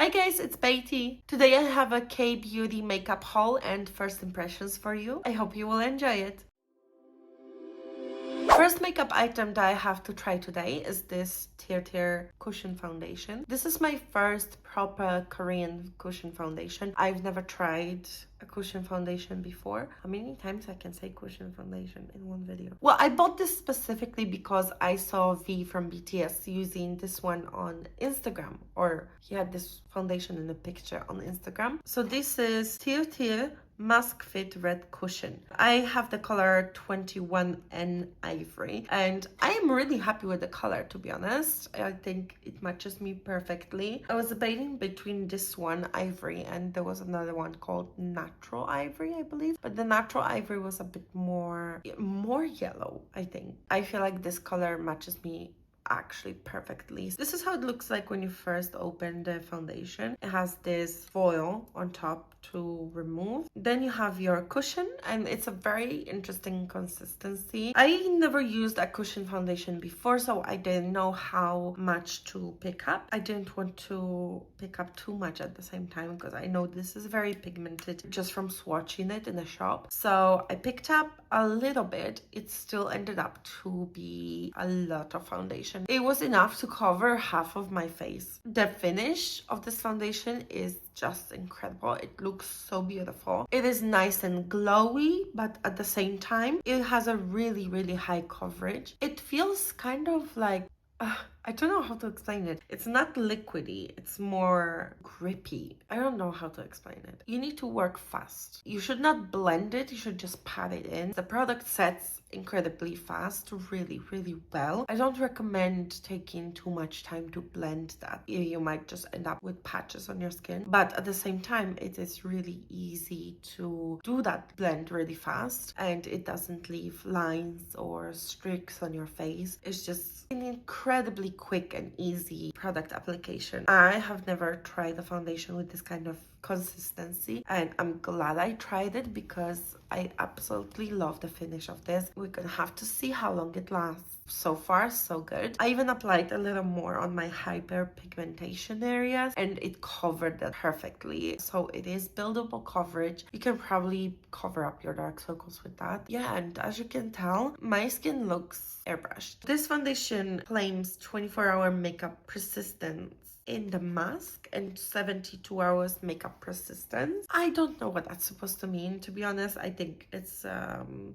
Hi guys, it's Beatty. Today I have a K-beauty makeup haul and first impressions for you. I hope you will enjoy it. First makeup item that I have to try today is this Tear cushion foundation. This is my first proper Korean cushion foundation. I've never tried a cushion foundation before. How many times I can say cushion foundation in one video? Well, I bought this specifically because I saw V from BTS using this one on Instagram, or he had this foundation in a picture on Instagram. So this is Tear Mask Fit Red Cushion. I have the color 21N Ivory and I am really happy with the color, to be honest. I think it matches me perfectly. I was debating between this one, Ivory, and there was another one called Natural Ivory, I believe. But the Natural Ivory was a bit more yellow, I think. I feel like this color matches me actually perfectly. This is how it looks like when you first open the foundation. It has this foil on top to remove. Then you have your cushion and it's a very interesting consistency. I never used a cushion foundation before, so I didn't know how much to pick up. I didn't want to pick up too much at the same time because I know this is very pigmented just from swatching it in a shop. So I picked up a little bit. It still ended up to be a lot of foundation. It was enough to cover half of my face. The finish of this foundation is just incredible. It looks so beautiful. It is nice and glowy, but at the same time, it has a really high coverage. It feels kind of like I don't know how to explain it. It's not liquidy, it's more grippy. I don't know how to explain it. You need to work fast. You should not blend it, you should just pat it in. The product sets incredibly fast, really well. I don't recommend taking too much time to blend that. You might just end up with patches on your skin. But at the same time, it is really easy to do that blend really fast and it doesn't leave lines or streaks on your face. It's just an incredibly quick and easy product application. I have never tried a foundation with this kind of consistency and I'm glad I tried it because I absolutely love the finish of this. We're gonna have to see how long it lasts. So far, so good. I even applied a little more on my hyperpigmentation areas and it covered that perfectly. So it is buildable coverage. You can probably cover up your dark circles with that. Yeah, and as you can tell, my skin looks airbrushed. This foundation claims 24-hour makeup persistence in the mask and 72 hours makeup persistence. I don't know what that's supposed to mean, to be honest. I think it's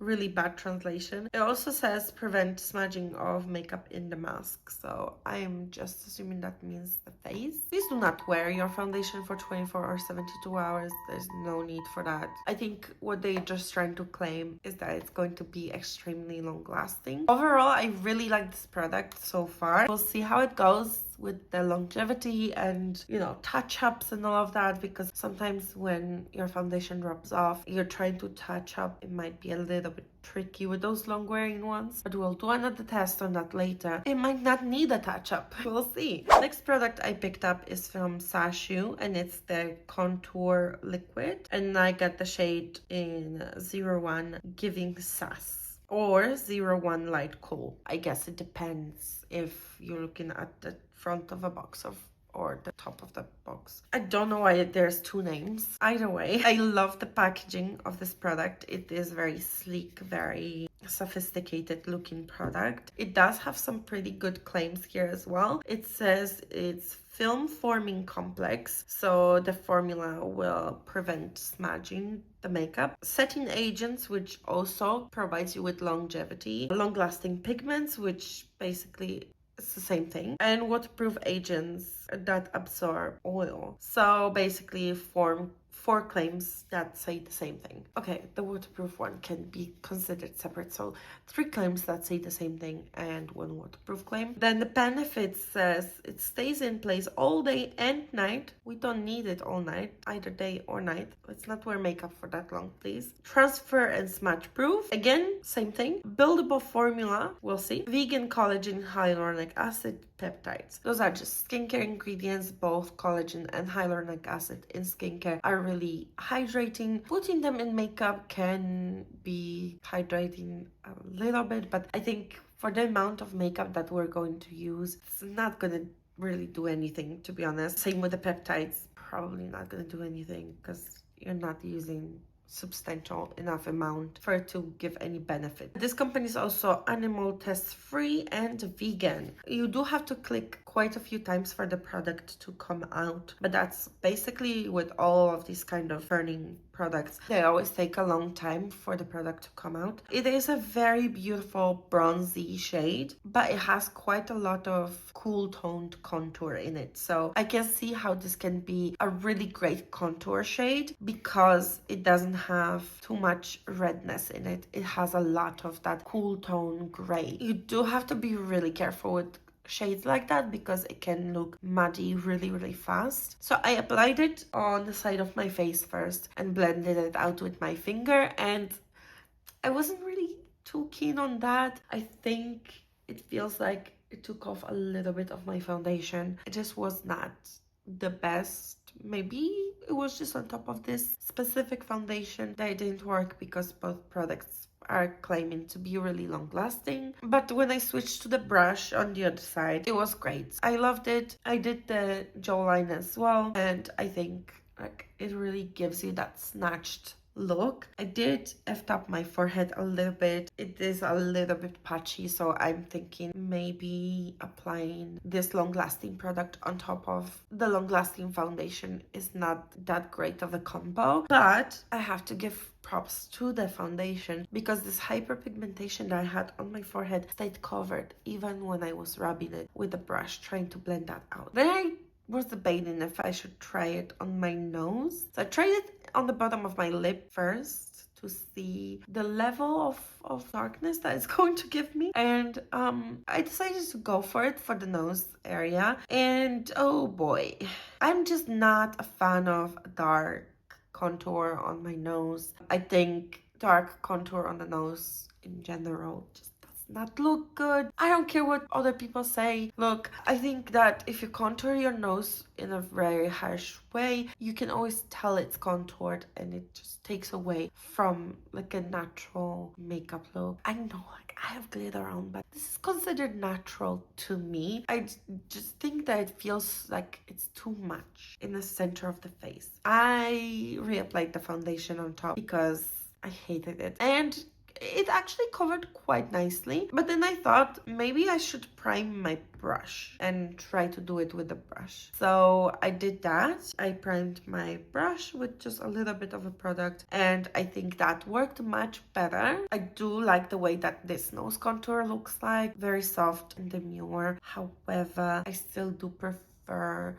really bad translation. It also says prevent smudging of makeup in the mask, so I'm just assuming that means the face. Please do not wear your foundation for 24 or 72 hours. There's no need for that. I think what they're just trying to claim is that it's going to be extremely long lasting. Overall, I really like this product so far. We'll see how it goes with the longevity and, you know, touch-ups and all of that, because sometimes when your foundation rubs off, you're trying to touch up, it might be a little bit tricky with those long wearing ones, but we'll do another test on that later. It might not need a touch-up. We'll see. Next product I picked up is from Sashi and it's the contour liquid and I got the shade in 01 Giving Sass or 01 Light Cool. I guess it depends if you're looking at the front of a box or the top of the box. I don't know why there's two names. Either way, I love the packaging of this product. It is very sleek, very sophisticated looking product. It does have some pretty good claims here as well. It says it's film forming complex, so the formula will prevent smudging the makeup. Setting agents, which also provides you with longevity. Long-lasting pigments, which basically it's the same thing, and waterproof agents that absorb oil. So basically form 4 claims that say the same thing. Okay, the waterproof one can be considered separate. So 3 claims that say the same thing and 1 waterproof claim. Then the benefits says it stays in place all day and night. We don't need it all night, either day or night. Let's not wear makeup for that long, please. Transfer and smudge proof. Again, same thing. Buildable formula, we'll see. Vegan collagen, hyaluronic acid, peptides. Those are just skincare ingredients. Both collagen and hyaluronic acid in skincare are really hydrating. Putting them in makeup can be hydrating a little bit, but I think for the amount of makeup that we're going to use, it's not gonna really do anything, to be honest. Same with the peptides, probably not gonna do anything because you're not using substantial enough amount for it to give any benefit. This company is also animal test free and vegan. You do have to click quite a few times for the product to come out, but that's basically with all of these kind of burning products. They always take a long time for the product to come out. It is a very beautiful bronzy shade, but it has quite a lot of cool toned contour in it. So I can see how this can be a really great contour shade because it doesn't have too much redness in it. It has a lot of that cool tone gray. You do have to be really careful with shades like that because it can look muddy really fast. So I applied it on the side of my face first and blended it out with my finger, and I wasn't really too keen on that. I think it feels like it took off a little bit of my foundation. It just was not the best. Maybe it was just on top of this specific foundation that it didn't work because both products are claiming to be really long lasting. But when I switched to the brush on the other side, it was great. I loved it. I did the jawline as well, and I think like it really gives you that snatched look. I did effed up my forehead a little bit. It is a little bit patchy, so I'm thinking maybe applying this long-lasting product on top of the long-lasting foundation is not that great of a combo. But I have to give props to the foundation because this hyperpigmentation that I had on my forehead stayed covered even when I was rubbing it with the brush trying to blend that out. Then I was debating if I should try it on my nose. So I tried it on the bottom of my lip first to see the level of darkness that it's going to give me. And I decided to go for it for the nose area. And oh boy, I'm just not a fan of dark contour on my nose. I think dark contour on the nose in general just not look good. I don't care what other people say. Look, I think that if you contour your nose in a very harsh way, you can always tell it's contoured and it just takes away from like a natural makeup look. I know like I have glitter on, but this is considered natural to me. I just think that it feels like it's too much in the center of the face. I reapplied the foundation on top because I hated it, and it actually covered quite nicely. But then I thought maybe I should prime my brush and try to do it with the brush. So I did that. I primed my brush with just a little bit of a product, and I think that worked much better. I do like the way that this nose contour looks like, very soft and demure. However, I still do prefer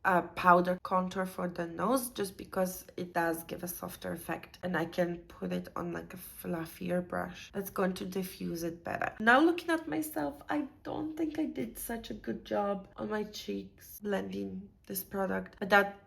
a powder contour for the nose just because it does give a softer effect, and I can put it on like a fluffier brush that's going to diffuse it better. Now looking at myself, I don't think I did such a good job on my cheeks blending this product, but that's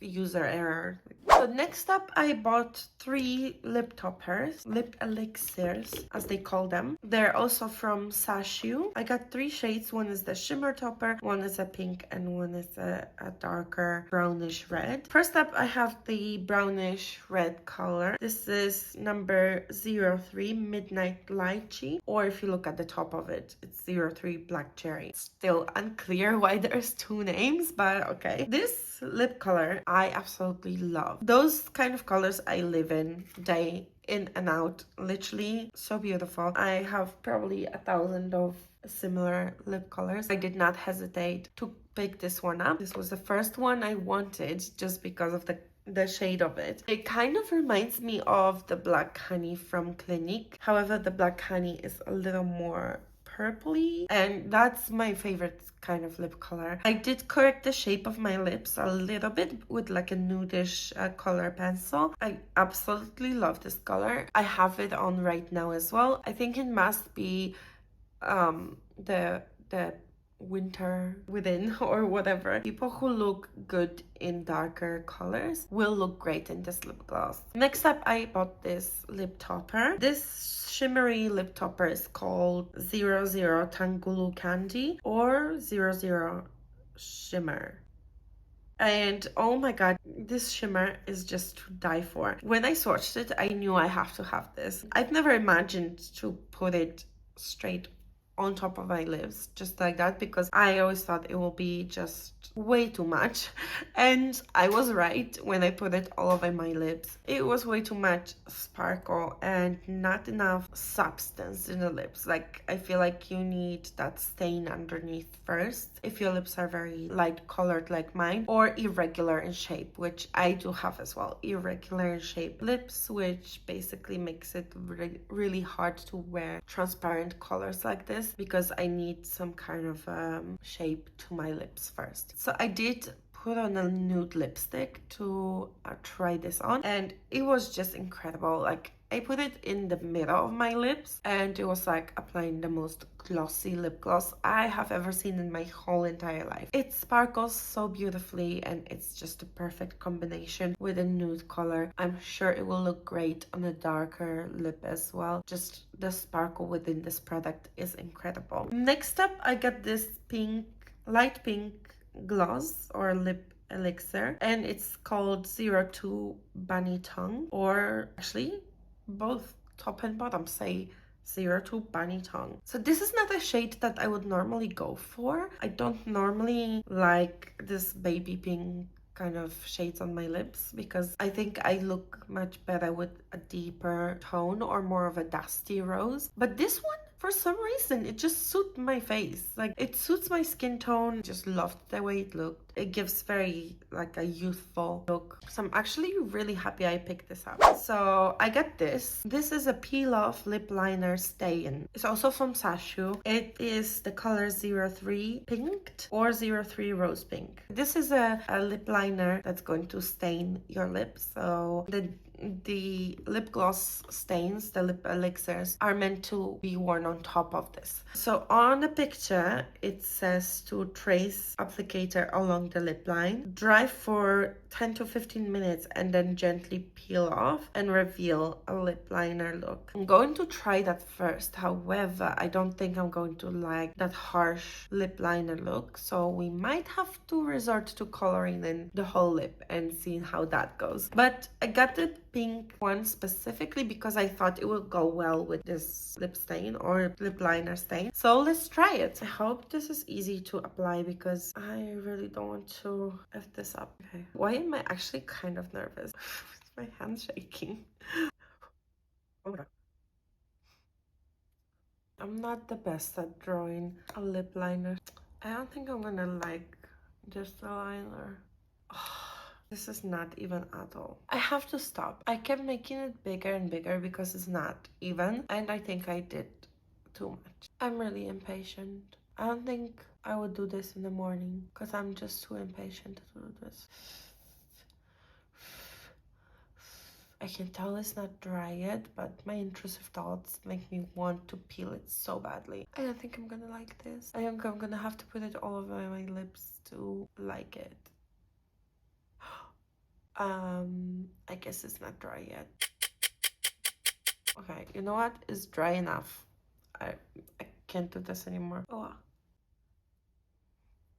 user error. So next up, I bought 3 lip toppers, lip elixirs as they call them. They're also from Sashi. I got 3 shades. One is the shimmer topper, one is a pink, and one is a darker brownish red. First up, I have the brownish red color. This is number 03 Midnight Lychee, or if you look at the top of it, it's 03 Black Cherry. It's still unclear why there's 2 names, but okay. This lip color I absolutely love. Those kind of colors I live in day in and out, literally so beautiful. I have probably 1,000 of similar lip colors. I did not hesitate to pick this one up. This was the first one I wanted just because of the shade of it. It kind of reminds me of the Black Honey from Clinique. However, the Black Honey is a little more purpley, and that's my favorite kind of lip color. I did correct the shape of my lips a little bit with like a nudish color pencil. I absolutely love this color. I have it on right now as well. I think it must be the winter within or whatever. People who look good in darker colors will look great in this lip gloss. Next up, I bought this lip topper. This shimmery lip topper is called 00 Tangulu Candy or 00 Shimmer. And oh my god, this shimmer is just to die for. When I swatched it, I knew I have to have this. I've never imagined to put it straight on top of my lips just like that, because I always thought it will be just way too much, and I was right. When I put it all over my lips, it was way too much sparkle and not enough substance in the lips. Like, I feel like you need that stain underneath first if your lips are very light colored like mine, or irregular in shape, which I do have as well, irregular in shape lips, which basically makes it really hard to wear transparent colors like this, because I need some kind of shape to my lips first. So I did put on a nude lipstick to try this on, and it was just incredible. Like, I put it in the middle of my lips, and it was like applying the most glossy lip gloss I have ever seen in my whole entire life. It sparkles so beautifully, and it's just a perfect combination with a nude color. I'm sure it will look great on a darker lip as well. Just the sparkle within this product is incredible. Next up, I got this pink, light pink gloss or lip elixir, and it's called 02 Bunny Tongue, or actually both top and bottom say 02 Bunny Tongue. So this is not a shade that I would normally go for. I don't normally like this baby pink kind of shades on my lips, because I think I look much better with a deeper tone or more of a dusty rose. But this one, for some reason, it just suits my face. Like, it suits my skin tone. Just loved the way it looked. It gives very like a youthful look. So I'm actually really happy I picked this up. So I got this. This is a peel off lip liner stain. It's also from Sashi. It is the color 03 Pink or 03 Rose Pink. This is a lip liner that's going to stain your lips. So the lip gloss stains, the lip elixirs, are meant to be worn on top of this. So on the picture, it says to trace applicator along the lip line, dry for 10 to 15 minutes, and then gently peel off and reveal a lip liner look. I'm going to try that first. However, I don't think I'm going to like that harsh lip liner look, so we might have to resort to coloring in the whole lip and seeing how that goes. But I got the pink one specifically because I thought it would go well with this lip stain or lip liner stain. So let's try it. I hope this is easy to apply, because I really don't want to F this up. Okay. Why am I actually kind of nervous? My hand's shaking. Oh my god. I'm not the best at drawing a lip liner. I don't think I'm gonna like just a liner. This is not even at all. I have to stop. I kept making it bigger and bigger because it's not even, and I think I did too much. I'm really impatient. I don't think I would do this in the morning because I'm just too impatient to do this. I can tell it's not dry yet, but my intrusive thoughts make me want to peel it so badly. I don't think I'm gonna like this. I think I'm gonna have to put it all over my lips to like it. I guess it's not dry yet. Okay, you know what? It's dry enough. I can't do this anymore. Oh.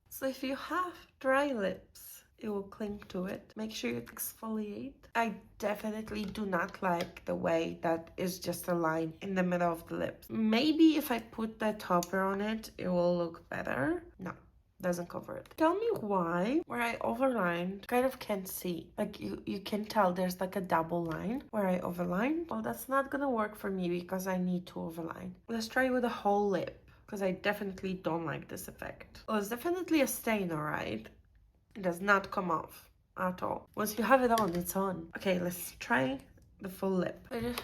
So if you have dry lips, it will cling to it. Make sure you exfoliate. I definitely do not like the way that is just a line in the middle of the lips. Maybe if I put the topper on it, it will look better. No, doesn't cover it. Tell me why where I overlined, kind of can't see. Like, you can tell there's like a double line where I overlined. Well, that's not gonna work for me because I need to overline. Let's try with the whole lip, because I definitely don't like this effect. Well, it's definitely a stain, alright? It does not come off at all. Once you have it on, it's on. Okay, let's try the full lip. I just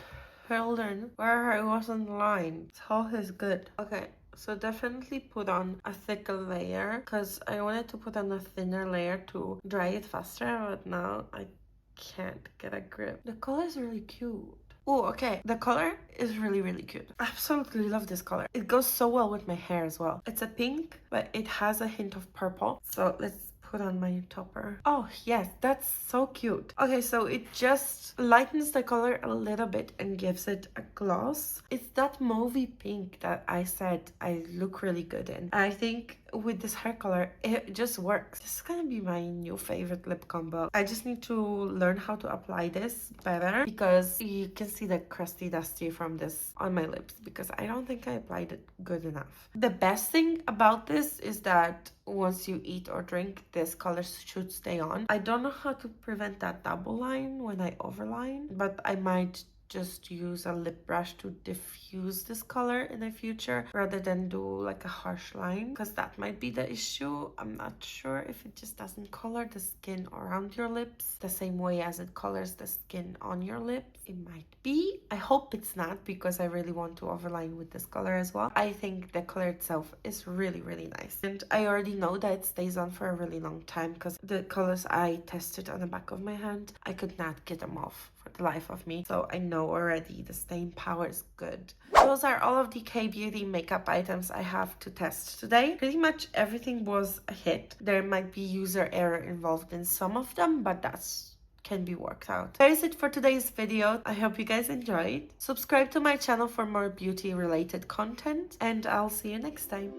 filled in where I wasn't lined. So is good. Okay, so definitely put on a thicker layer, because I wanted to put on a thinner layer to dry it faster, but now I can't get a grip. The color is really cute. Oh, okay. The color is really, really cute. I absolutely love this color. It goes so well with my hair as well. It's a pink, but it has a hint of purple. So let's put on my topper. Oh, yes, that's so cute. Okay, so it just lightens the color a little bit and gives it a gloss. It's that mauvey pink that I said I look really good in. I think with this hair color, it just works. This is gonna be my new favorite lip combo. I just need to learn how to apply this better because you can see the crusty dusty from this on my lips because I don't think I applied it good enough. The best thing about this is that once you eat or drink, this color should stay on. I don't know how to prevent that double line when I overline, but I might just use a lip brush to diffuse this color in the future rather than do like a harsh line, because that might be the issue. I'm not sure if it just doesn't color the skin around your lips the same way as it colors the skin on your lips. It might be. I hope it's not, because I really want to overline with this color as well. I think the color itself is really, really nice. And I already know that it stays on for a really long time because the colors I tested on the back of my hand, I could not get them off for the life of me. So I know already the staying power is good. Those are all of the K-Beauty makeup items I have to test today. Pretty much everything was a hit. There might be user error involved in some of them, but that's can be worked out. That is it for today's video. I hope you guys enjoyed. Subscribe to my channel for more beauty related content, and I'll see you next time.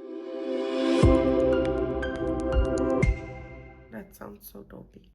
That sounds so dopey.